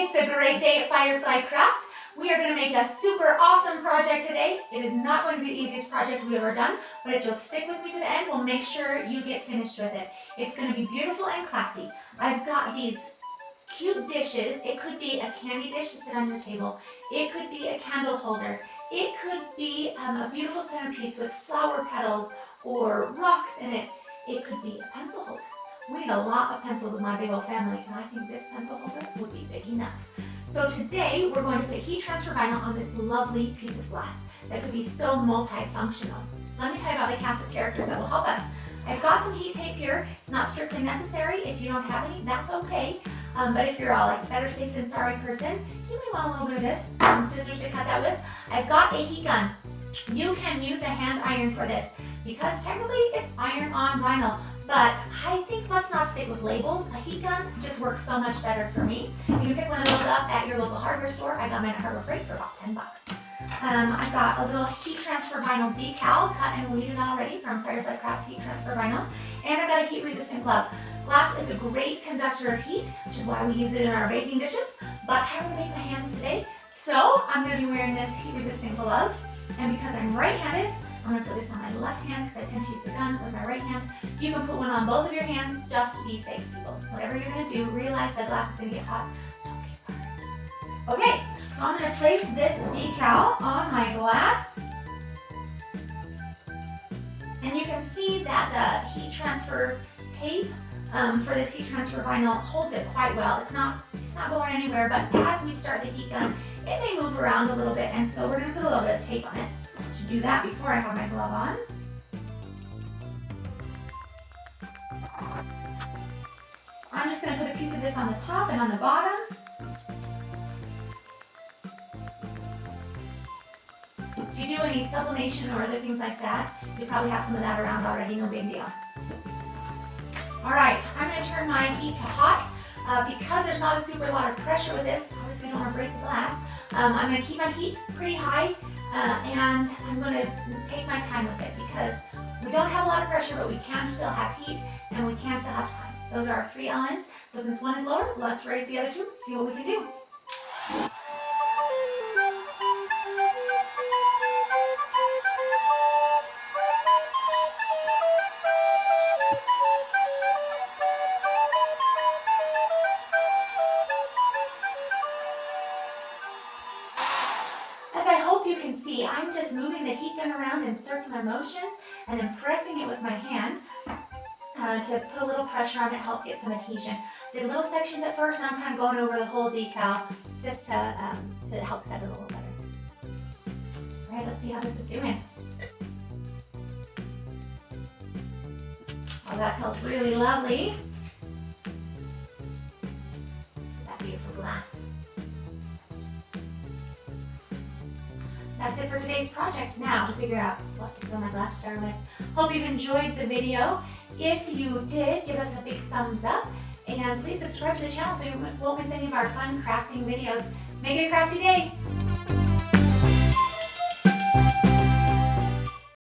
It's a great day at Firefly Craft. We are going to make a super awesome project today. It is not going to be the easiest project we've ever done, but if you'll stick with me to the end, we'll make sure you get finished with it. It's going to be beautiful and classy. I've got these cute dishes. It could be a candy dish to sit on your table. It could be a candle holder. It could be a beautiful centerpiece with flower petals or rocks in it. It could be a pencil holder. We need a lot of pencils with my big old family, and I think this pencil holder would be big enough. So today we're going to put heat transfer vinyl on this lovely piece of glass that could be so multifunctional. Let me tell you about the cast of characters that will help us. I've got some heat tape here. It's not strictly necessary. If you don't have any, that's okay. But if you're a better safe than sorry person, you may want a little bit of this, some scissors to cut that with. I've got a heat gun. You can use a hand iron for this because technically it's iron on vinyl. But I think let's not stick with labels. A heat gun just works so much better for me. You can pick one of those up at your local hardware store. I got mine at Harbor Freight for about 10 bucks. I got a little heat transfer vinyl decal cut and weeded already from Firefly Craft Heat Transfer Vinyl. And I've got a heat resistant glove. Glass is a great conductor of heat, which is why we use it in our baking dishes. But I don't want to make my hands today. So I'm going to be wearing this heat resistant glove. And because I'm right-handed, I'm going to put this on my left hand because I tend to use the gun with my right hand. You can put one on both of your hands just to be safe, people. Whatever you're going to do, realize that glass is going to get hot. Don't get burned. Okay, so I'm going to place this decal on my glass. And you can see that the heat transfer tape for this heat transfer vinyl holds it quite well. It's not going anywhere, but as we start the heat gun, it may move around a little bit, and so we're going to put a little bit of tape on it. To do that before I have my glove on. I'm just going to put a piece of this on the top and on the bottom. If you do any sublimation or other things like that, you probably have some of that around already, no big deal. Alright, I'm going to turn my heat to hot. Because there's not a super lot of pressure with this, obviously I don't want to break the glass, I'm going to keep my heat pretty high. And I'm going to take my time with it because we don't have a lot of pressure, but we can still have heat and we can still have time. Those are our three elements. So since one is lower, let's raise the other two, see what we can do. You can see I'm just moving the heat gun around in circular motions and then pressing it with my hand to put a little pressure on it, help get some adhesion. Did little sections at first, and I'm kind of going over the whole decal just to help set it a little better. All right, let's see how this is doing. Oh, that felt really lovely. That beautiful glass. That's it for today's project. Now to figure out what to fill my glass jar with. Hope you've enjoyed the video. If you did, give us a big thumbs up and please subscribe to the channel so you won't miss any of our fun crafting videos. Make it a crafty day!